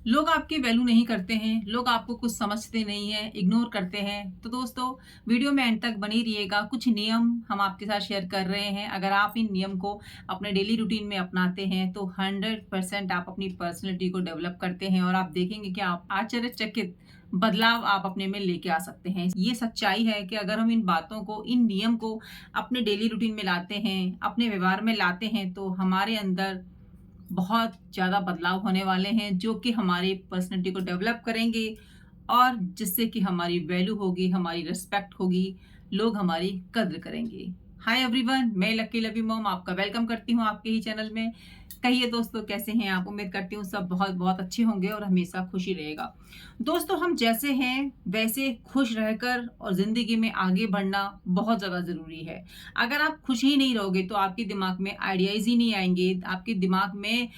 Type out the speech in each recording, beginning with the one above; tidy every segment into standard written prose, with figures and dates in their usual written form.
लोग आपकी वैल्यू नहीं करते हैं, लोग आपको कुछ समझते नहीं हैं, इग्नोर करते हैं। तो दोस्तों, वीडियो में एंड तक बनी रहिएगा। कुछ नियम हम आपके साथ शेयर कर रहे हैं। अगर आप इन नियम को अपने डेली रूटीन में अपनाते हैं, तो 100% आप अपनी पर्सनैलिटी को डेवलप करते हैं और आप देखेंगे कि आप आश्चर्यचकित बदलाव आप अपने में लेके आ सकते हैं। ये सच्चाई है कि अगर हम इन बातों को, इन नियम को अपने डेली रूटीन में लाते हैं, अपने व्यवहार में लाते हैं, तो हमारे अंदर बहुत ज़्यादा बदलाव होने वाले हैं जो कि हमारी पर्सनैलिटी को डेवलप करेंगे और जिससे कि हमारी वैल्यू होगी, हमारी रिस्पेक्ट होगी, लोग हमारी कद्र करेंगे। हाय एवरीवन, मैं लकी लवी मॉम आपका वेलकम करती हूँ आपके ही चैनल में। कहिए दोस्तों, कैसे हैं आप? उम्मीद करती हूँ सब बहुत बहुत अच्छे होंगे और हमेशा खुशी रहेगा। दोस्तों, हम जैसे हैं वैसे खुश रहकर और ज़िंदगी में आगे बढ़ना बहुत ज़्यादा ज़रूरी है। अगर आप खुश ही नहीं रहोगे तो आपके दिमाग में आइडियाज़ ही नहीं आएँगे, आपके दिमाग में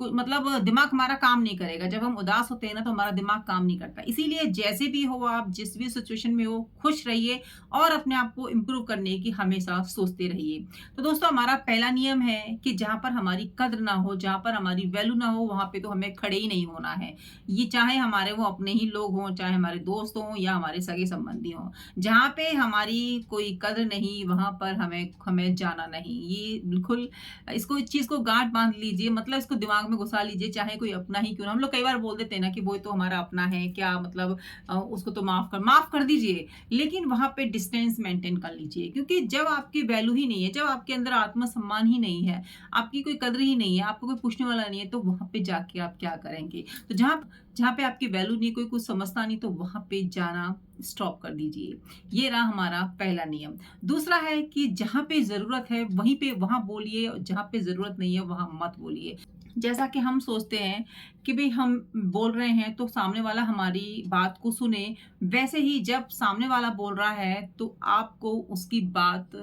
मतलब दिमाग हमारा काम नहीं करेगा। जब हम उदास होते हैं ना, तो हमारा दिमाग काम नहीं करता। इसीलिए जैसे भी हो आप, जिस भी सिचुएशन में हो, खुश रहिए और अपने आप को इम्प्रूव करने की हमेशा सोचते रहिए। तो दोस्तों, हमारा पहला नियम है कि जहाँ पर हमारी कद्र ना हो, जहाँ पर हमारी वैल्यू ना हो, वहाँ पे तो हमें खड़े ही नहीं होना है। ये चाहे हमारे वो अपने ही लोग हों, चाहे हमारे दोस्त हों या हमारे सगे-संबंधी हों। जहाँ पे हमारी कोई कद्र नहीं, वहाँ पर हमें हमें जाना नहीं। ये बिल्कुल इसको, इस चीज़ को गाँठ बाँध लीजिए, मतलब इसको दिमाग में घुसा लीजिए, चाहे कोई अपना ही क्यों ना। हम लोग कई बार बोल देते हैं ना कि वो तो हमारा अपना है, क्या मतलब उसको तो माफ़ कर दीजिए। लेकिन वहाँ पे डिस्टेंस मेंटेन कर लीजिए, क्योंकि जब आपकी वैल्यू ही नहीं है, जब आपके अंदर आत्मसम्मान ही नहीं है, आपकी कोई कद्र ही नहीं है, आपको कोई पूछने वाला नहीं है, तो वहाँ पे जाके आप क्या करेंगे? तो जहाँ जहाँ पे आपकी वैल्यू नहीं, कोई कुछ समझता नहीं, तो वहाँ पे जाना स्टॉप कर दीजिए। ये रहा हमारा पहला नियम। दूसरा है कि जहाँ पे ज़रूरत है वहीं पे वहाँ बोलिए और जहाँ पे ज़रूरत नहीं है वहाँ मत बोलिए। जैसा कि हम सोचते हैं कि भई हम बोल रहे हैं तो सामने वाला हमारी बात को सुने, वैसे ही जब सामने वाला बोल रहा है तो आपको उसकी बात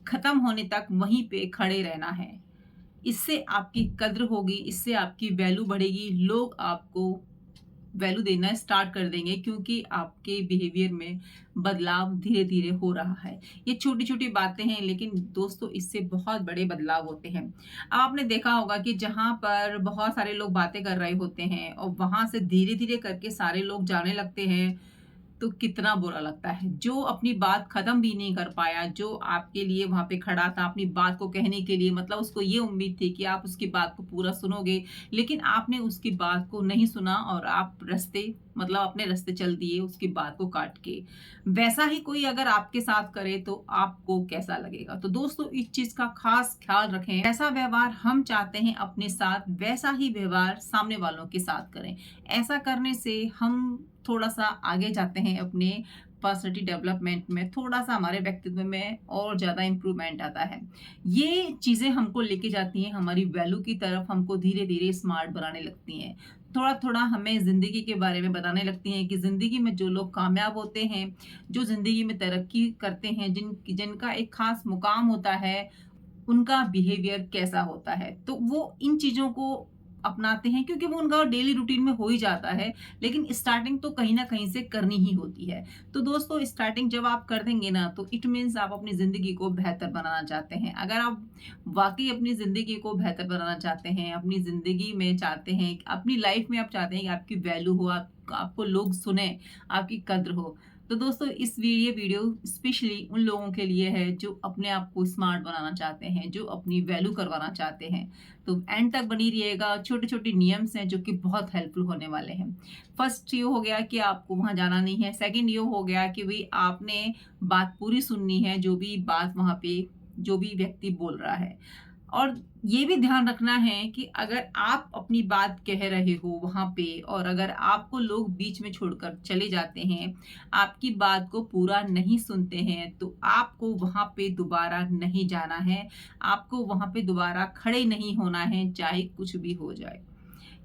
खत्म होने तक वहीं पे खड़े रहना है। इससे आपकी कद्र होगी, इससे आपकी वैल्यू बढ़ेगी, लोग आपको वैल्यू देना स्टार्ट कर देंगे, क्योंकि आपके बिहेवियर में बदलाव धीरे-धीरे हो रहा है। ये छोटी-छोटी बातें हैं, लेकिन दोस्तों इससे बहुत बड़े बदलाव होते हैं। आपने देखा होगा कि जहाँ पर बहुत सारे लोग बातें कर रहे होते हैं और वहाँ से धीरे-धीरे करके सारे लोग जाने लगते हैं, तो कितना बुरा लगता है। जो अपनी बात खत्म भी नहीं कर पाया, जो आपके लिए वहाँ पे खड़ा था अपनी बात को कहने के लिए, मतलब उसको ये उम्मीद थी कि आप उसकी बात को पूरा सुनोगे, लेकिन आपने उसकी बात को नहीं सुना और आप अपने रास्ते चल दिए उसकी बात को काट के। वैसा ही कोई अगर आपके साथ करे तो आपको कैसा लगेगा? तो दोस्तों, इस चीज़ का खास ख़्याल रखें। ऐसा व्यवहार हम चाहते हैं अपने साथ, वैसा ही व्यवहार सामने वालों के साथ करें। ऐसा करने से हम थोड़ा-सा आगे जाते हैं अपने पर्सनैलिटी डेवलपमेंट में, थोड़ा-सा हमारे व्यक्तित्व में और ज़्यादा इम्प्रूवमेंट आता है। ये चीज़ें हमको लेके जाती हैं हमारी वैल्यू की तरफ, हमको धीरे-धीरे स्मार्ट बनाने लगती हैं। थोड़ा-थोड़ा हमें ज़िंदगी के बारे में बताने लगती हैं कि ज़िंदगी में जो लोग कामयाब होते हैं, जो ज़िंदगी में तरक्की करते हैं, जिनका एक ख़ास मुकाम होता है, उनका बिहेवियर कैसा होता है। तो वो इन चीज़ों को अपनाते हैं, क्योंकि वो उनका डेली रूटीन में हो ही जाता है, लेकिन स्टार्टिंग तो कहीं न कहीं से करनी ही होती है। तो दोस्तों, स्टार्टिंग जब आप कर देंगे ना, तो इट मीन्स आप अपनी ज़िंदगी को बेहतर बनाना चाहते हैं। अगर आप वाक़ई अपनी ज़िंदगी को बेहतर बनाना चाहते हैं, अपनी ज़िंदगी में चाहते हैं, अपनी लाइफ़ में आप चाहते हैं कि आपकी वैल्यू हो, आपको लोग सुनें, आपकी कद्र हो, तो दोस्तों ये वीडियो स्पेशली उन लोगों के लिए है जो अपने आप को स्मार्ट बनाना चाहते हैं, जो अपनी वैल्यू करवाना चाहते हैं। तो एंड तक बनी रहिएगा। छोटे-छोटे नियम्स हैं जो कि बहुत हेल्पफुल होने वाले हैं। फर्स्ट ये हो गया कि आपको वहाँ जाना नहीं है। सेकंड ये हो गया कि भई आपने बात पूरी सुननी है, जो भी बात वहाँ पे जो भी व्यक्ति बोल रहा है। और ये भी ध्यान रखना है कि अगर आप अपनी बात कह रहे हो वहाँ पे और अगर आपको लोग बीच में छोड़कर चले जाते हैं, आपकी बात को पूरा नहीं सुनते हैं, तो आपको वहाँ पे दोबारा नहीं जाना है। आपको वहाँ पे दोबारा खड़े नहीं होना है, चाहे कुछ भी हो जाए।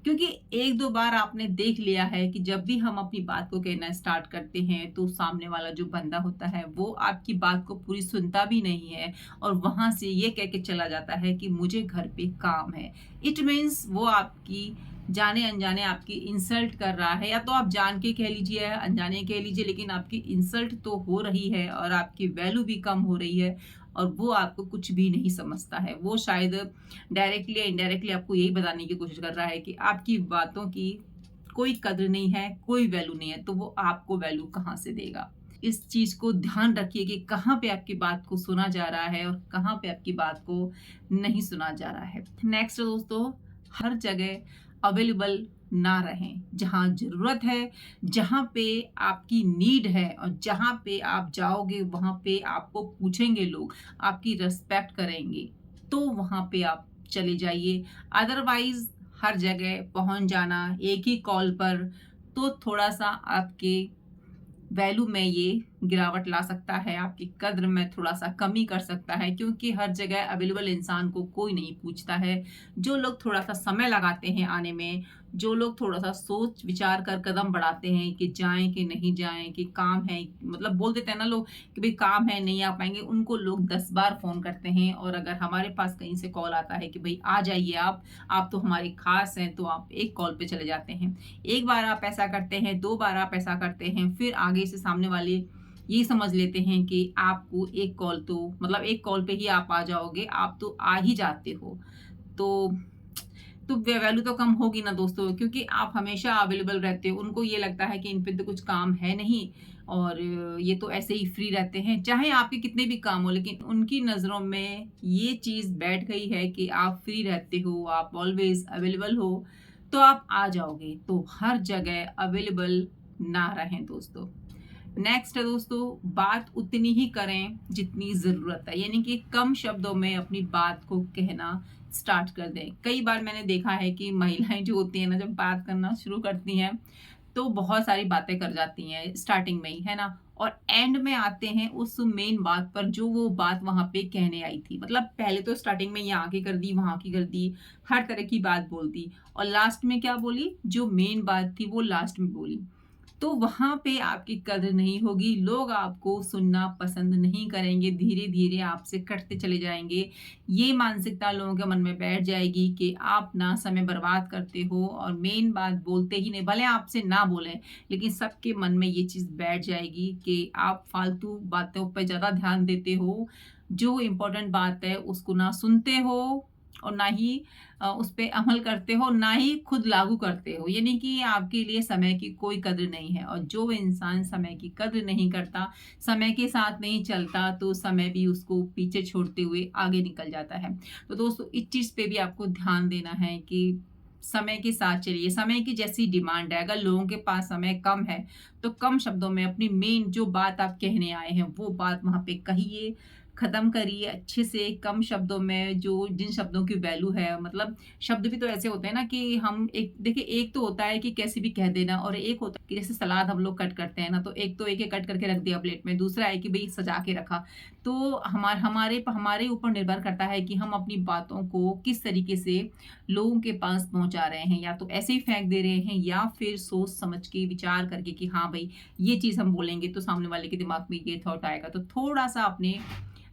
क्योंकि 1-2 बार आपने देख लिया है कि जब भी हम अपनी बात को कहना स्टार्ट करते हैं, तो सामने वाला जो बंदा होता है, वो आपकी बात को पूरी सुनता भी नहीं है और वहाँ से ये कह के चला जाता है कि मुझे घर पे काम है। इट मीन्स वो आपकी जाने-अनजाने आपकी इंसल्ट कर रहा है, या तो आप जान के कह लीजिए या अनजाने कह लीजिए, लेकिन आपकी इंसल्ट तो हो रही है और आपकी वैल्यू भी कम हो रही है और वो आपको कुछ भी नहीं समझता है। वो शायद डायरेक्टली या इनडायरेक्टली आपको यही बताने की कोशिश कर रहा है कि आपकी बातों की कोई कद्र नहीं है, कोई वैल्यू नहीं है, तो वो आपको वैल्यू कहाँ से देगा? इस चीज़ को ध्यान रखिए कि कहाँ पे आपकी बात को सुना जा रहा है और कहाँ पे आपकी बात को नहीं सुना जा रहा है। नेक्स्ट दोस्तों, हर जगह अवेलेबल ना रहें। जहाँ ज़रूरत है, जहाँ पे आपकी नीड है और जहाँ पे आप जाओगे वहाँ पे आपको पूछेंगे लोग, आपकी रिस्पेक्ट करेंगे, तो वहाँ पे आप चले जाइए। अदरवाइज़ हर जगह पहुँच जाना एक ही कॉल पर, तो थोड़ा-सा आपके वैल्यू में ये गिरावट ला सकता है, आपकी कद्र में थोड़ा-सा कमी कर सकता है, क्योंकि हर जगह अवेलेबल इंसान को कोई नहीं पूछता है। जो लोग थोड़ा-सा समय लगाते हैं आने में, जो लोग थोड़ा-सा सोच विचार कर कदम बढ़ाते हैं कि जाएँ कि नहीं जाएँ, कि काम है, मतलब बोल देते हैं ना लोग कि भई काम है नहीं आ पाएँगे, उनको लोग 10 बार फ़ोन करते हैं। और अगर हमारे पास कहीं से कॉल आता है कि भई आ जाइए आप तो हमारे ख़ास हैं, तो आप एक कॉल पे चले जाते हैं। एक बार आप ऐसा करते हैं, 2 बार आप ऐसा करते हैं, फिर आगे से सामने वाले ये समझ लेते हैं कि आपको एक कॉल तो मतलब एक कॉल पे ही आप आ जाओगे, आप तो आ ही जाते हो। तो वैल्यू तो कम होगी ना दोस्तों, क्योंकि आप हमेशा अवेलेबल रहते हो। उनको ये लगता है कि इन पे तो कुछ काम है नहीं और ये तो ऐसे ही फ्री रहते हैं। चाहे आपके कितने भी काम हो, लेकिन उनकी नज़रों में ये चीज़ बैठ गई है कि आप फ्री रहते हो, आप ऑलवेज़ अवेलेबल हो, तो आप आ जाओगे। तो हर जगह अवेलेबल ना रहें दोस्तों। नेक्स्ट है दोस्तों, बात उतनी ही करें जितनी ज़रूरत है, यानी कि कम शब्दों में अपनी बात को कहना स्टार्ट कर दें। कई बार मैंने देखा है कि महिलाएं जो होती हैं ना, जब बात करना शुरू करती हैं तो बहुत सारी बातें कर जाती हैं स्टार्टिंग में ही, है ना, और एंड में आते हैं उस मेन बात पर जो वो बात वहां पे कहने आई थी। मतलब पहले तो स्टार्टिंग में यहाँ की कर दी, वहां की कर दी, हर तरह की बात बोल दी, और लास्ट में क्या बोली, जो मेन बात थी वो लास्ट में बोली। तो वहाँ पे आपकी कद्र नहीं होगी, लोग आपको सुनना पसंद नहीं करेंगे, धीरे-धीरे आपसे कटते चले जाएँगे। ये मानसिकता लोगों के मन में बैठ जाएगी कि आप ना समय बर्बाद करते हो और मेन बात बोलते ही नहीं, भले आपसे ना बोलें, लेकिन सबके मन में ये चीज़ बैठ जाएगी कि आप फालतू बातों पे ज़्यादा ध्यान देते हो, जो इम्पोर्टेंट बात है उसको ना सुनते हो और ना ही उस पे अमल करते हो, ना ही खुद लागू करते हो। यानी कि आपके लिए समय की कोई कद्र नहीं है, और जो इंसान समय की कद्र नहीं करता, समय के साथ नहीं चलता, तो समय भी उसको पीछे छोड़ते हुए आगे निकल जाता है। तो दोस्तों, इस चीज़ पे भी आपको ध्यान देना है कि समय के साथ चलिए। समय की जैसी डिमांड है, अगर लोगों के पास समय कम है, तो कम शब्दों में अपनी मेन जो बात आप कहने आए हैं, वो बात वहाँ पे कहिए, खत्म करिए अच्छे से, कम शब्दों में। जो जिन शब्दों की वैल्यू है, मतलब शब्द भी तो ऐसे होते हैं ना कि हम एक देखिए, एक तो होता है कि कैसे भी कह देना, और एक होता है कि जैसे सलाद हम लोग कट करते हैं ना, तो एक तो एक कट करके रख दिया प्लेट में, दूसरा है कि भाई सजा के रखा। तो हमारे ऊपर निर्भर करता है कि हम अपनी बातों को किस तरीके से लोगों के पास पहुंचा रहे हैं, या तो ऐसे ही फेंक दे रहे हैं, या फिर सोच समझ के विचार करके कि हाँ भाई, ये चीज़ हम बोलेंगे तो सामने वाले के दिमाग में ये थॉट आएगा। तो थोड़ा सा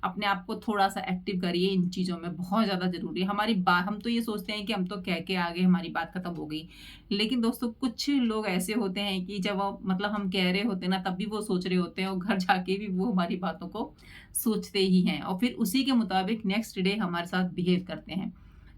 अपने आप को थोड़ा-सा एक्टिव करिए इन चीज़ों में, बहुत ज़्यादा ज़रूरी है। हमारी बा हम तो ये सोचते हैं कि हम तो कह के आ गए, हमारी बात खत्म हो गई। लेकिन दोस्तों, कुछ लोग ऐसे होते हैं कि जब मतलब हम कह रहे होते हैं ना, तब भी वो सोच रहे होते हैं, और घर जाके भी वो हमारी बातों को सोचते ही हैं, और फिर उसी के मुताबिक नेक्स्ट डे हमारे साथ बिहेव करते हैं।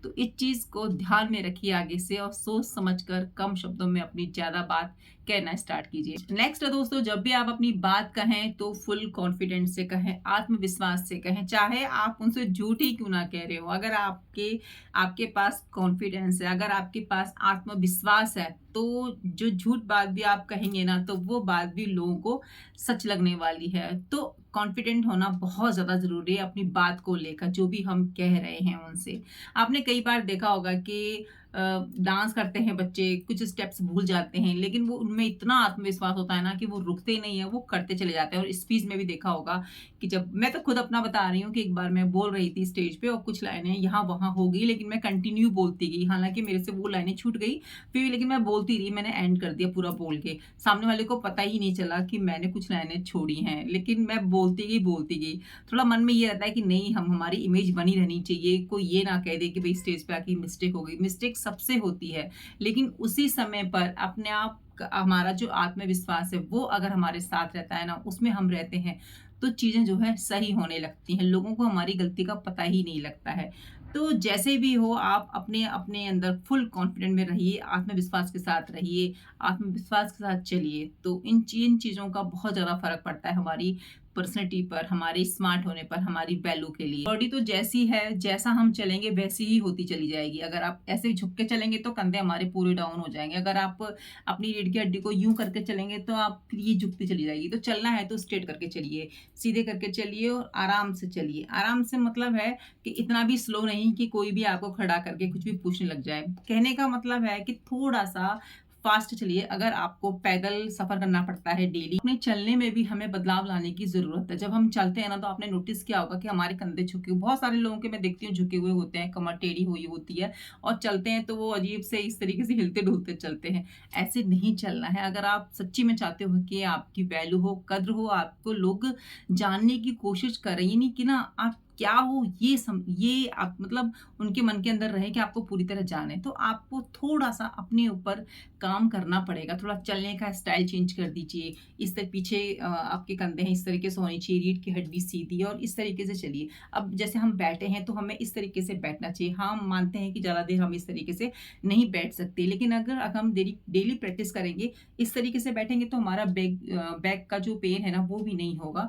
तो इस चीज़ को ध्यान में रखिए आगे से, और सोच समझ कर कम शब्दों में अपनी ज़्यादा बात कहना स्टार्ट कीजिए। नेक्स्ट है दोस्तों, जब भी आप अपनी बात कहें तो फुल कॉन्फिडेंस से कहें, आत्मविश्वास से कहें, चाहे आप उनसे झूठ ही क्यों ना कह रहे हो। अगर आपके आपके पास कॉन्फिडेंस है, अगर आपके पास आत्मविश्वास है, तो जो झूठ बात भी आप कहेंगे ना, तो वो बात भी लोगों को सच लगने वाली है। तो कॉन्फिडेंट होना बहुत ज़्यादा ज़रूरी है अपनी बात को लेकर, जो भी हम कह रहे हैं उनसे। आपने कई बार देखा होगा कि डांस करते हैं बच्चे, कुछ स्टेप्स भूल जाते हैं, लेकिन वो उनमें इतना आत्मविश्वास होता है ना कि वो रुकते नहीं है, वो करते चले जाते हैं। और स्पीच में भी देखा होगा कि जब मैं तो खुद अपना बता रही हूँ कि एक बार मैं बोल रही थी स्टेज पे, और कुछ लाइनें यहाँ वहाँ हो गई, लेकिन मैं कंटिन्यू बोलती गई। हालांकि मेरे से वो लाइनें छूट गई फिर भी, लेकिन मैं बोलती रही, मैंने एंड कर दिया पूरा बोल के। सामने वाले को पता ही नहीं चला कि मैंने कुछ लाइनें छोड़ी हैं, लेकिन मैं बोलती गई। थोड़ा मन में ये रहता है कि नहीं, हमारी इमेज बनी रहनी चाहिए, कोई ये ना कह दे कि भाई स्टेज पे आके मिस्टेक हो गई। मिस्टेक सबसे होती है, लेकिन उसी समय पर अपने आप हमारा जो आत्मविश्वास है, वो अगर हमारे साथ रहता है ना, उसमें हम रहते हैं, तो चीजें जो है सही होने लगती हैं, लोगों को हमारी गलती का पता ही नहीं लगता है। तो जैसे भी हो आप अपने अपने अंदर फुल कॉन्फिडेंट में रहिए, आत्मविश्वास के साथ रहिए, आत्मविश्वास के साथ चलिए। तो इन चीज़ों का बहुत ज़्यादा फ़र्क पड़ता है हमारी पर्सनैलिटी पर, हमारे स्मार्ट होने पर, हमारी वैल्यू के लिए। बॉडी तो जैसी है, जैसा हम चलेंगे वैसी ही होती चली जाएगी। अगर आप ऐसे झुक के चलेंगे तो कंधे हमारे पूरे डाउन हो जाएँगे। अगर आप अपनी रीढ़ की हड्डी को यूँ करके चलेंगे तो आप फिर ये झुकती चली जाएगी। तो चलना है तो स्ट्रेट करके चलिए, सीधे करके चलिए और आराम से चलिए। आराम से मतलब है कि इतना भी स्लो नहीं कि कोई भी आपको खड़ा करके कुछ भी पूछने लग जाए। कहने का मतलब है कि थोड़ा-सा फ़ास्ट चलिए। अगर आपको पैदल सफ़र करना पड़ता है डेली, अपने चलने में भी हमें बदलाव लाने की ज़रूरत है। जब हम चलते हैं ना तो आपने नोटिस किया होगा कि हमारे कंधे झुके हुए, बहुत सारे लोगों के मैं देखती हूँ झुके हुए होते हैं, कमर टेढ़ी हुई होती है और चलते हैं तो वो अजीब से इस तरीके से हिलते-डुलते चलते हैं। ऐसे नहीं चलना है। अगर आप सच्ची में चाहते हो कि आपकी वैल्यू हो, कद्र हो, आपको लोग जानने की कोशिश करें, ये नहीं कि ना आप क्या हो ये आप मतलब उनके मन के अंदर रहे कि आपको पूरी तरह जाने। तो आपको थोड़ा-सा अपने ऊपर काम करना पड़ेगा। थोड़ा चलने का स्टाइल चेंज कर दीजिए। इस तरह पीछे आपके कंधे हैं इस तरीके से होनी चाहिए, रीढ़ की हड्डी सीधी और इस तरीके से चलिए। अब जैसे हम बैठे हैं तो हमें इस तरीके से बैठना चाहिए। हाँ, हम मानते हैं कि ज़्यादा देर हम इस तरीके से नहीं बैठ सकते, लेकिन अगर हम डेली प्रैक्टिस करेंगे, इस तरीके से बैठेंगे तो हमारा बैक का जो पेन है ना वो भी नहीं होगा।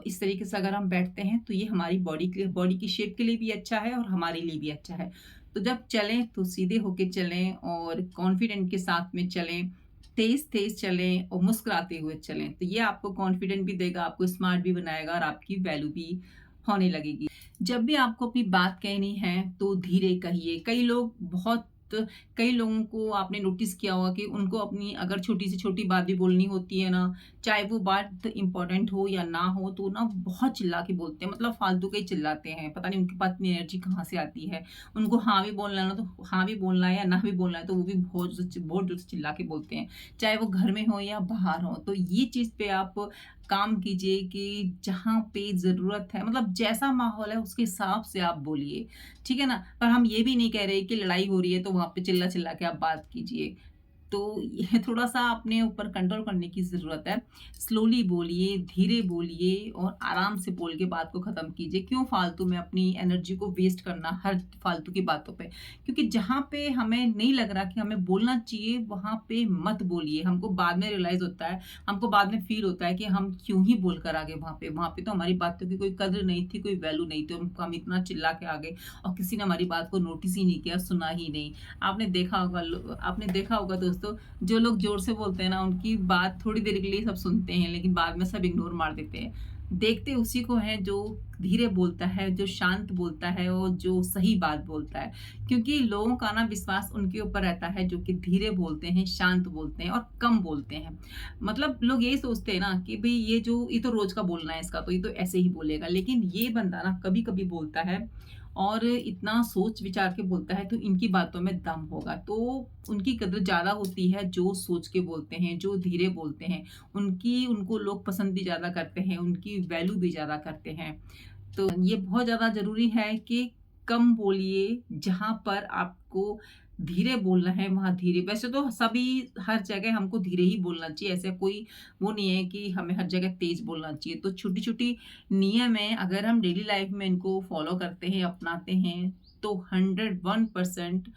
इस तरीके से अगर हम बैठते हैं तो ये हमारी बॉडी की शेप के लिए भी अच्छा है और हमारे लिए भी अच्छा है। तो जब चलें तो सीधे होके चलें और कॉन्फिडेंट के साथ में चलें, तेज़-तेज़ चलें और मुस्कुराते हुए चलें। तो ये आपको कॉन्फिडेंट भी देगा, आपको स्मार्ट भी बनाएगा और आपकी वैल्यू भी होने लगेगी। जब भी आपको अपनी बात कहनी है तो धीरे कहिए। कई लोगों को आपने नोटिस किया होगा कि उनको अपनी अगर छोटी से छोटी बात भी बोलनी होती है ना, चाहे वो बात इम्पोर्टेंट हो या ना हो, तो ना बहुत चिल्ला के बोलते हैं, मतलब फालतू के ही चिल्लाते हैं। पता नहीं उनके पास इतनी एनर्जी कहाँ से आती है। उनको हाँ भी बोलना है ना, तो हाँ भी बोलना है या ना भी बोलना है तो वो भी बहुत जोर से चिल्ला के बोलते हैं, चाहे वो घर में हो या बाहर हो। तो ये चीज़ पे आप काम कीजिए कि जहाँ पे ज़रूरत है, मतलब जैसा माहौल है उसके हिसाब से आप बोलिए, ठीक है ना? पर हम ये भी नहीं कह रहे कि लड़ाई हो रही है तो वहाँ पे चिल्ला-चिल्ला के आप बात कीजिए। तो ये थोड़ा-सा अपने ऊपर कंट्रोल करने की ज़रूरत है। स्लोली बोलिए, धीरे बोलिए और आराम से बोल के बात को ख़त्म कीजिए। क्यों फालतू में अपनी एनर्जी को वेस्ट करना हर फालतू की बातों पे? क्योंकि जहाँ पे हमें नहीं लग रहा कि हमें बोलना चाहिए, वहाँ पे मत बोलिए। हमको बाद में रियलाइज़ होता है, हमको बाद में फ़ील होता है कि हम क्यों ही बोल कर आ गए वहाँ पे। वहाँ पे तो हमारी बातों की कोई कदर नहीं थी, कोई वैल्यू नहीं थी। हम इतना चिल्ला के आ गए और किसी ने हमारी बात को नोटिस ही नहीं किया, सुना ही नहीं। आपने देखा होगा दोस्तों, जो लोग ज़ोर से बोलते हैं ना, उनकी बात थोड़ी देर के लिए सब सुनते हैं, लेकिन बाद में सब इग्नोर मार देते हैं। देखते उसी को हैं जो धीरे बोलता है, जो शांत बोलता है और जो सही बात बोलता है। क्योंकि लोगों का ना विश्वास उनके ऊपर रहता है जो कि धीरे बोलते हैं, शांत बोलते हैं और कम बोलते हैं। मतलब लोग यही सोचते हैं ना कि भई ये तो रोज़ का बोलना है इसका, तो ये तो ऐसे ही बोलेगा। लेकिन ये बंदा ना कभी-कभी बोलता है और इतना सोच विचार के बोलता है तो इनकी बातों में दम होगा। तो उनकी कदर ज़्यादा होती है जो सोच के बोलते हैं, जो धीरे बोलते हैं। उनको लोग पसंद भी ज़्यादा करते हैं, उनकी वैल्यू भी ज़्यादा करते हैं। तो ये बहुत ज़्यादा ज़रूरी है कि कम बोलिए, जहाँ पर आपको धीरे बोलना है वहाँ धीरे। वैसे तो हर जगह हमको धीरे ही बोलना चाहिए, ऐसा कोई वो नहीं है कि हमें हर जगह तेज़ बोलना चाहिए। तो छोटी-छोटी नियम है, अगर हम डेली लाइफ़ में इनको फ़ॉलो करते हैं, अपनाते हैं, तो 101%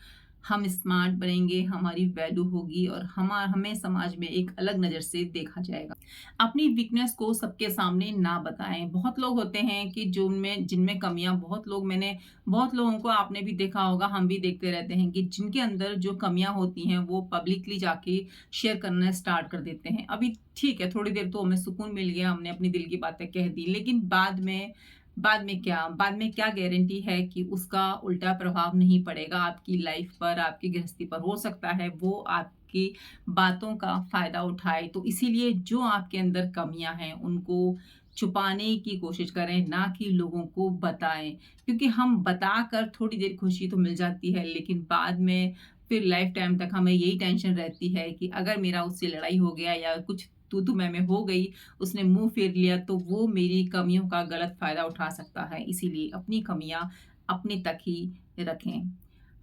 हम स्मार्ट बनेंगे, हमारी वैल्यू होगी और हमें समाज में एक अलग नज़र से देखा जाएगा। अपनी वीकनेस को सबके सामने ना बताएँ। बहुत लोग होते हैं कि जिनमें कमियाँ बहुत लोगों को आपने भी देखा होगा, हम भी देखते रहते हैं कि जिनके अंदर जो कमियाँ होती हैं, वो पब्लिकली जाके शेयर करना स्टार्ट कर देते हैं। अभी ठीक है, थोड़ी देर तो हमें सुकून मिल गया, हमने अपनी दिल की बातें कह दी, लेकिन बाद में क्या गारंटी है कि उसका उल्टा प्रभाव नहीं पड़ेगा आपकी लाइफ पर, आपकी गृहस्थी पर। हो सकता है वो आपकी बातों का फ़ायदा उठाए। तो इसीलिए जो आपके अंदर कमियाँ हैं, उनको छुपाने की कोशिश करें, ना कि लोगों को बताएँ। क्योंकि हम बताकर थोड़ी देर खुशी तो मिल जाती है, लेकिन बाद में फिर लाइफ़ टाइम तक हमें यही टेंशन रहती है कि अगर मेरा उससे लड़ाई हो गया या कुछ तू-तू मैं-मैं हो गई, उसने मुँह फेर लिया तो वो मेरी कमियों का गलत फ़ायदा उठा सकता है। इसीलिए अपनी कमियाँ अपने तक ही रखें।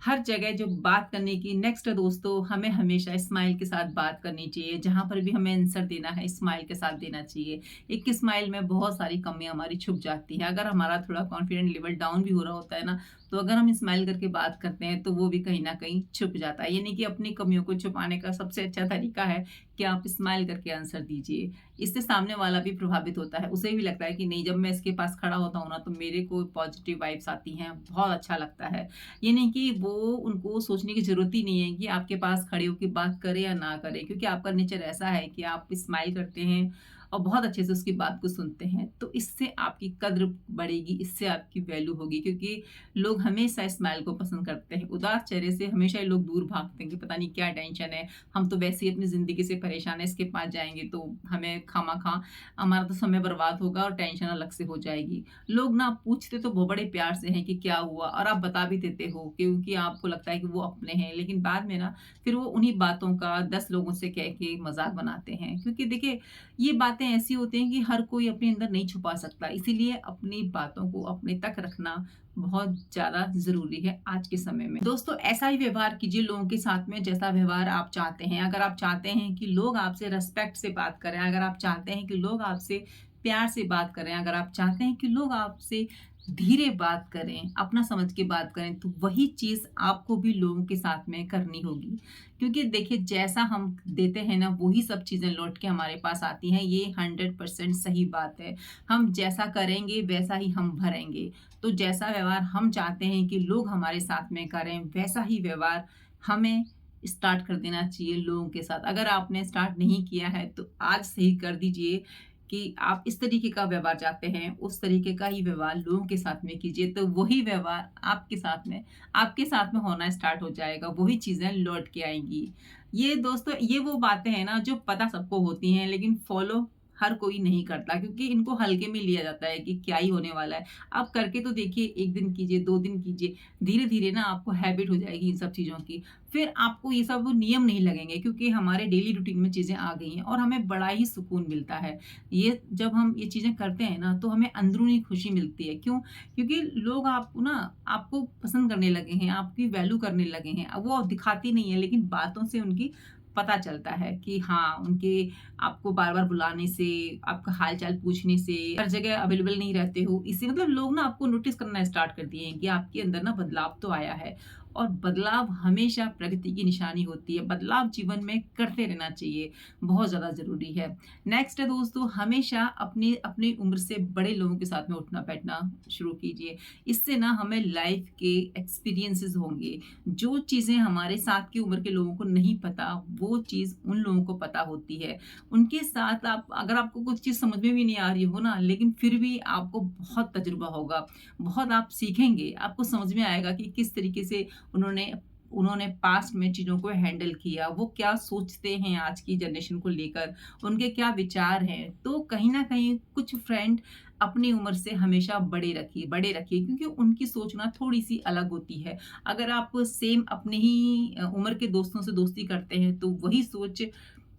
हर जगह जो बात करने की नेक्स्ट दोस्तों, हमें हमेशा स्माइल के साथ बात करनी चाहिए। जहाँ पर भी हमें आंसर देना है, स्माइल के साथ देना चाहिए। एक स्माइल में बहुत सारी कमियाँ हमारी छुप जाती हैं। अगर हमारा थोड़ा कॉन्फिडेंट लेवल डाउन भी हो रहा होता है ना, तो अगर हम स्माइल करके बात करते हैं तो वो भी कहीं न कहीं छुप जाता है। यानी कि अपनी कमियों को छुपाने का सबसे अच्छा तरीका है कि आप स्माइल करके आंसर दीजिए। इससे सामने वाला भी प्रभावित होता है। उसे भी लगता है कि नहीं, जब मैं इसके पास खड़ा होता हूँ ना तो मेरे को पॉजिटिव वाइब्स आती हैं, बहुत अच्छा लगता है। ये नहीं कि वो उनको सोचने की ज़रूरत ही नहीं है कि आपके पास खड़े होके बात करें या ना करें, क्योंकि आपका नेचर ऐसा है कि आप स्माइल करते हैं और बहुत अच्छे से उसकी बात को सुनते हैं। तो इससे आपकी कद्र बढ़ेगी, इससे आपकी वैल्यू होगी, क्योंकि लोग हमेशा स्माइल को पसंद करते हैं। उदास चेहरे से हमेशा ही लोग दूर भागते हैं कि पता नहीं क्या टेंशन है, हम तो वैसे ही अपनी ज़िंदगी से परेशान हैं, इसके पास जाएँगे तो हमें खामख़ा हमारा तो समय बर्बाद होगा और टेंशन अलग से हो जाएगी। लोग ना पूछते तो वो बड़े प्यार से हैं कि क्या हुआ, और आप बता भी देते हो क्योंकि आपको लगता है कि वो अपने हैं, लेकिन बाद में ना फिर वो उन्हीं बातों का 10 लोगों से कह के मज़ाक बनाते हैं। क्योंकि देखिए, ये बातें ऐसी होती हैं कि हर कोई अपने अंदर नहीं छुपा सकता, इसीलिए अपनी बातों को अपने तक रखना बहुत ज़्यादा ज़रूरी है आज के समय में। दोस्तों, ऐसा ही व्यवहार कीजिए लोगों के साथ में जैसा व्यवहार आप चाहते हैं। अगर आप चाहते हैं कि लोग आपसे रिस्पेक्ट से बात करें, अगर आप चाहते हैं कि लोग आपसे प्यार से बात करें, अगर आप चाहते हैं कि लोग आपसे धीरे बात करें, अपना समझ के बात करें, तो वही चीज़ आपको भी लोगों के साथ में करनी होगी। क्योंकि देखिए, जैसा हम देते हैं ना, वही सब चीज़ें लौट के हमारे पास आती हैं, ये 100% सही बात है। हम जैसा करेंगे, वैसा ही हम भरेंगे। तो जैसा व्यवहार हम चाहते हैं कि लोग हमारे साथ में करें, वैसा ही व्यवहार हमें स्टार्ट कर देना चाहिए लोगों के साथ। अगर आपने स्टार्ट नहीं किया है, तो आज से ही कर दीजिए कि आप इस तरीके का व्यवहार चाहते हैं, उस तरीके का ही व्यवहार लोगों के साथ में कीजिए, तो वही व्यवहार आपके साथ में होना स्टार्ट हो जाएगा, वही चीज़ें लौट के आएँगी। ये दोस्तों, ये वो बातें हैं ना जो पता सबको होती हैं, लेकिन फ़ॉलो हर कोई नहीं करता, क्योंकि इनको हल्के में लिया जाता है कि क्या ही होने वाला है। आप करके तो देखिए, 1 दिन कीजिए, 2 दिन कीजिए, धीरे-धीरे ना आपको हैबिट हो जाएगी इन सब चीज़ों की। फिर आपको ये सब नियम नहीं लगेंगे, क्योंकि हमारे डेली रूटीन में चीज़ें आ गई हैं और हमें बड़ा ही सुकून मिलता है। ये जब हम ये चीज़ें करते हैं ना, तो हमें अंदरूनी खुशी मिलती है। क्यों? क्योंकि लोग आपको पसंद करने लगे हैं, आपकी वैल्यू करने लगे हैं। अब वो दिखाती नहीं है, लेकिन बातों से उनकी पता चलता है कि हाँ, उनके आपको बार-बार बुलाने से, आपका हाल-चाल पूछने से, हर जगह अवेलेबल नहीं रहते हो, इससे मतलब लोग ना आपको नोटिस करना स्टार्ट कर दिए हैं कि आपके अंदर ना बदलाव तो आया है। और बदलाव हमेशा प्रगति की निशानी होती है। बदलाव जीवन में करते रहना चाहिए, बहुत ज़्यादा ज़रूरी है। नेक्स्ट है दोस्तों, हमेशा अपनी अपनी उम्र से बड़े लोगों के साथ में उठना-बैठना शुरू कीजिए। इससे ना हमें लाइफ़ के एक्सपीरियंसेस होंगे। जो चीज़ें हमारे साथ की उम्र के लोगों को नहीं पता, वो चीज़ उन लोगों को पता होती है। उनके साथ आप अगर आपको कुछ चीज़ समझ में भी नहीं आ रही हो ना, लेकिन फिर भी आपको बहुत तजुर्बा होगा, बहुत आप सीखेंगे, आपको समझ में आएगा कि किस तरीके से उन्होंने उन्होंने पास्ट में चीज़ों को हैंडल किया, वो क्या सोचते हैं आज की जनरेशन को लेकर, उनके क्या विचार हैं। तो कहीं न कहीं कुछ फ्रेंड अपनी उम्र से हमेशा बड़े रखिए, क्योंकि उनकी सोच ना थोड़ी-सी अलग होती है। अगर आप सेम अपने ही उम्र के दोस्तों से दोस्ती करते हैं, तो वही सोच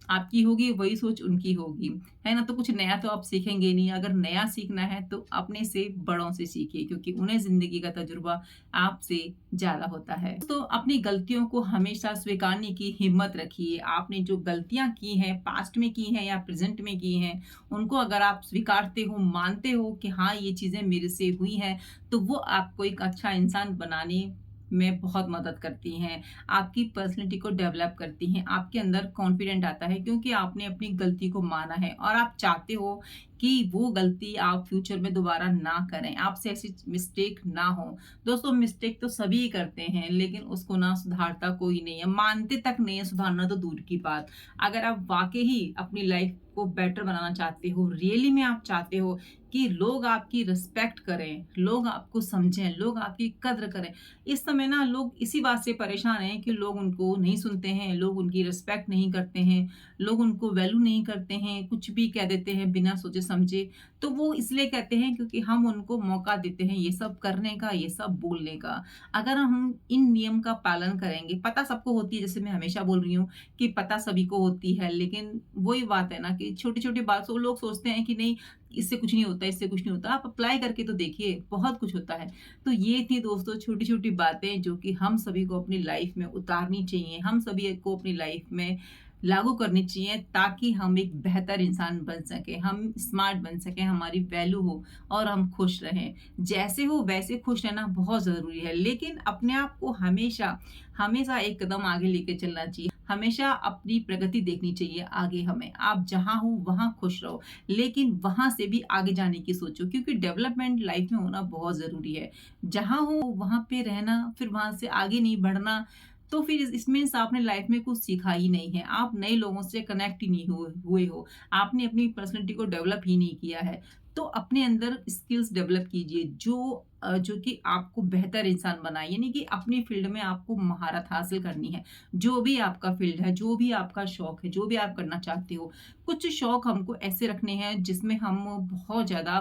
आपकी होगी, वही सोच उनकी होगी, है ना? तो कुछ नया तो आप सीखेंगे नहीं। अगर नया सीखना है तो अपने से बड़ों से सीखिए, क्योंकि उन्हें ज़िंदगी का तजुर्बा आपसे ज़्यादा होता है। तो अपनी गलतियों को हमेशा स्वीकारने की हिम्मत रखिए। आपने जो गलतियाँ की हैं, पास्ट में की हैं या प्रेज़ेंट में की हैं, उनको अगर आप स्वीकारते हो, मानते हो कि हाँ, ये चीज़ें मेरे से हुई हैं, तो वो आपको एक अच्छा इंसान बनाने में बहुत मदद करती हैं। आपकी पर्सनैलिटी को डेवलप करती हैं, आपके अंदर कॉन्फिडेंट आता है, क्योंकि आपने अपनी गलती को माना है और आप चाहते हो कि वो गलती आप फ्यूचर में दोबारा ना करें, आपसे ऐसी मिस्टेक ना हो। दोस्तों, मिस्टेक तो सभी करते हैं, लेकिन उसको ना सुधारता कोई नहीं है, मानते तक नहीं है, सुधारना तो दूर की बात। अगर आप वाक़ई ही अपनी लाइफ़ को बेटर बनाना चाहते हो, रियली में आप चाहते हो कि लोग आपकी रिस्पेक्ट करें, लोग आपको समझें, लोग आपकी कद्र करें। इस समय ना लोग इसी बात से परेशान हैं कि लोग उनको नहीं सुनते हैं, लोग उनकी रिस्पेक्ट नहीं करते हैं, लोग उनको वैल्यू नहीं करते हैं, कुछ भी कह देते हैं बिना सोचे-समझे। तो वो इसलिए कहते हैं क्योंकि हम उनको मौका देते हैं ये सब करने का, ये सब बोलने का। अगर हम इन नियम का पालन करेंगे, पता सबको होती है, जैसे मैं हमेशा बोल रही हूँ कि पता सभी को होती है, लेकिन वही बात है ना कि छोटी-छोटी बात से वो लोग सोचते हैं कि नहीं, इससे कुछ नहीं होता, इससे कुछ नहीं होता। आप अप्लाई करके तो देखिए, बहुत कुछ होता है। तो ये थी दोस्तों छोटी-छोटी बातें जो कि हम सभी को अपनी लाइफ में उतारनी चाहिए। हम सभी को अपनी लाइफ में लागू करनी चाहिए ताकि हम एक बेहतर इंसान बन सकें, हम स्मार्ट बन सकें, हमारी वैल्यू हो और हम खुश रहें। जैसे हो वैसे खुश रहना बहुत ज़रूरी है, लेकिन अपने आप को हमेशा, हमेशा एक कदम आगे लेके चलना चाहिए। हमेशा अपनी प्रगति देखनी चाहिए आगे हमें। आप जहाँ हो वहाँ खुश रहो, लेकिन वहाँ से भी आगे जाने की सोचो क्योंकि डेवलपमेंट लाइफ में होना बहुत ज़रूरी है। जहाँ हो वहाँ पे रहना, फिर वहाँ से आगे नहीं बढ़ना, तो फिर इस मीन्स आपने लाइफ में कुछ सीखा ही नहीं है। आप नए लोगों से कनेक्ट ही नहीं हुए हो। आपने अपनी पर्सनैलिटी को डेवलप ही नहीं किया है। तो अपने अंदर स्किल्स डेवलप कीजिए जो कि आपको बेहतर इंसान बनाए, यानी कि अपनी फील्ड में आपको महारत हासिल करनी है। जो भी आपका फील्ड है, जो भी आपका शौक है, जो भी आप करना चाहते हो। कुछ शौक हमको ऐसे रखने हैं जिसमें हम बहुत ज़्यादा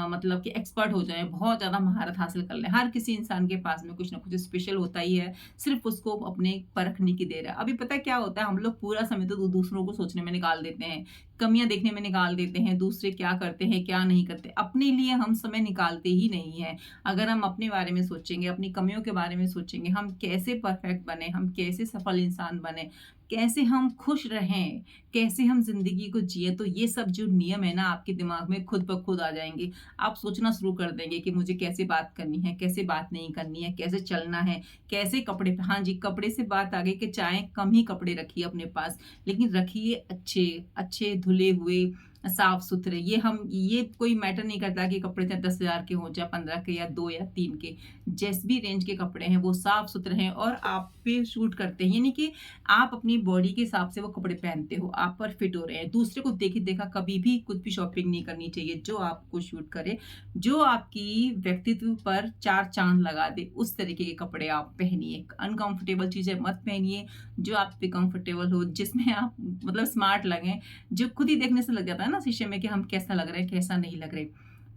मतलब कि एक्सपर्ट हो जाएँ, बहुत ज़्यादा महारत हासिल कर लें। हर किसी इंसान के पास में कुछ ना कुछ स्पेशल होता ही है, सिर्फ़ उसको अपने परखने की देर है। अभी पता है क्या होता है, हम लोग पूरा समय तो दूसरों को सोचने में निकाल देते हैं, कमियाँ देखने में निकाल देते हैं, दूसरे क्या करते हैं, क्या नहीं करते। अपने लिए हम समय निकालते ही नहीं हैं। अगर हम अपने बारे में सोचेंगे, अपनी कमियों के बारे में सोचेंगे, हम कैसे परफेक्ट बने, हम कैसे सफल इंसान बने, कैसे हम खुश रहें, कैसे हम ज़िंदगी को जिएँ, तो ये सब जो नियम है ना आपके दिमाग में खुद ब खुद आ जाएँगे। आप सोचना शुरू कर देंगे कि मुझे कैसे बात करनी है, कैसे बात नहीं करनी है, कैसे चलना है, कैसे कपड़े हाँ जी, कपड़े से बात आ गई कि चाहे कम ही कपड़े रखिए अपने पास, लेकिन रखिए अच्छे, अच्छे धुले हुए, साफ-सुथरे। ये कोई मैटर नहीं करता कि कपड़े चाहे 10,000 के हों, चाहे 15 के या 2 या 3 के। जिस भी रेंज के कपड़े हैं वो साफ-सुथरे हैं और आप पे सूट करते हैं। यानी कि आप अपनी बॉडी के हिसाब से वो कपड़े पहनते हो, आप पर फिट हो रहे हैं। दूसरे को देखा कभी भी कुछ भी शॉपिंग नहीं करनी चाहिए, जो आपको सूट करे, जो आपकी व्यक्तित्व पर 4 चाँद लगा दे, उस तरीके के कपड़े आप पहनिए। अनकंफर्टेबल चीज़ें मत पहनिए, जो आप पे कंफर्टेबल हो, जिसमें आप मतलब स्मार्ट लगें, जो खुद ही देखने से लग जाता है ना शीशे में कि हम कैसा लग रहे हैं, कैसा नहीं लग रहे।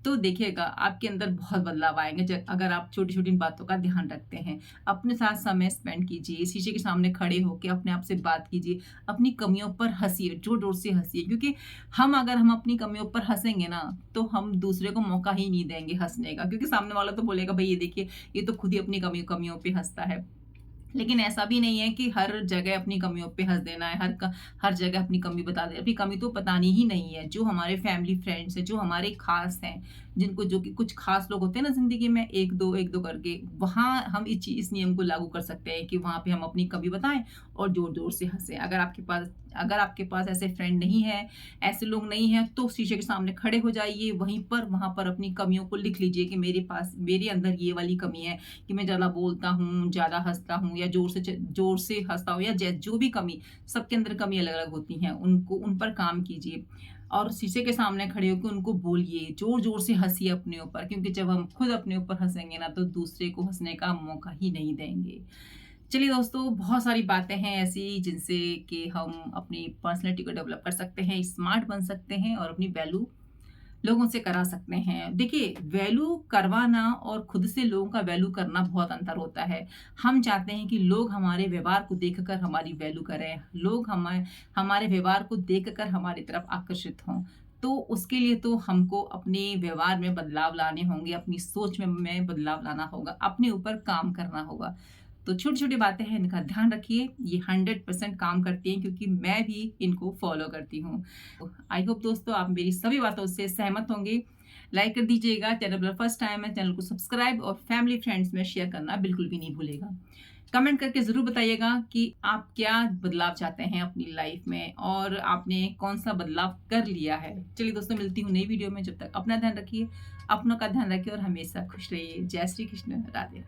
तो देखिएगा आपके अंदर बहुत बदलाव आएँगे अगर आप छोटी-छोटी बातों का ध्यान रखते हैं। अपने साथ समय स्पेंड कीजिए, शीशे के सामने खड़े होके अपने आप से बात कीजिए, अपनी कमियों पर हँसिए, ज़ोर-ज़ोर से हँसिए क्योंकि हम अपनी कमियों पर हँसेंगे ना, तो हम दूसरे को मौका ही नहीं देंगे हँसने का क्योंकि सामने वाला तो बोलेगा भई ये देखिए, ये तो खुद ही अपनी कमियों पे हँसता है। लेकिन ऐसा भी नहीं है कि हर जगह अपनी कमियों पे हँस देना है, हर जगह अपनी कमी बता दे अपनी कमी तो बतानी ही नहीं है। जो हमारे फैमिली फ्रेंड्स हैं, जो हमारे ख़ास हैं, जिनको जो कि कुछ ख़ास लोग होते हैं ना ज़िंदगी में 1-2 करके, वहाँ हम इस नियम को लागू कर सकते हैं कि वहाँ पे हम अपनी कमी बताएँ और ज़ोर-ज़ोर से हँसें। अगर आपके पास ऐसे फ्रेंड नहीं है, ऐसे लोग नहीं हैं, तो शीशे के सामने खड़े हो जाइए, वहाँ पर अपनी कमियों को लिख लीजिए कि मेरे अंदर ये वाली कमी है कि मैं ज़्यादा बोलता हूँ, ज़्यादा हँसता हूँ या ज़ोर से हँसता हूँ या जो भी कमी, सबके अंदर कमी अलग-अलग होती हैं, उन पर काम कीजिए और शीशे के सामने खड़े होके उनको बोलिए, ज़ोर-ज़ोर से हँसिए अपने ऊपर क्योंकि जब हम खुद अपने ऊपर हँसेंगे ना, तो दूसरे को हँसने का मौका ही नहीं देंगे। चलिए दोस्तों, बहुत सारी बातें हैं ऐसी जिनसे कि हम अपनी पर्सनैलिटी को डेवलप कर सकते हैं, स्मार्ट बन सकते हैं और अपनी वैल्यू लोगों से करा सकते हैं। देखिए, वैल्यू करवाना और खुद से लोगों का वैल्यू करना बहुत अंतर होता है। हम चाहते हैं कि लोग हमारे व्यवहार को देखकर हमारी वैल्यू करें, लोग हमारे व्यवहार को देखकर हमारी तरफ आकर्षित हों। तो उसके लिए तो हमको अपने व्यवहार में बदलाव लाने होंगे, अपनी सोच में बदलाव लाना होगा, अपने ऊपर काम करना होगा। तो छोटी-छोटी बातें हैं, इनका ध्यान रखिए। ये 100% काम करती हैं क्योंकि मैं भी इनको फ़ॉलो करती हूँ। आई होप दोस्तों आप मेरी सभी बातों से सहमत होंगे। लाइक कर दीजिएगा, चैनल पर फर्स्ट टाइम है, चैनल को सब्सक्राइब और फैमिली फ्रेंड्स में शेयर करना बिल्कुल भी नहीं भूलिएगा। कमेंट करके ज़रूर बताइएगा कि आप क्या बदलाव चाहते हैं अपनी लाइफ में और आपने कौन-सा बदलाव कर लिया है। चलिए दोस्तों मिलती हूँ नई वीडियो में, जब तक अपना ध्यान रखिए, अपनों का ध्यान रखिए और हमेशा खुश रहिए। जय श्री कृष्ण, राधे।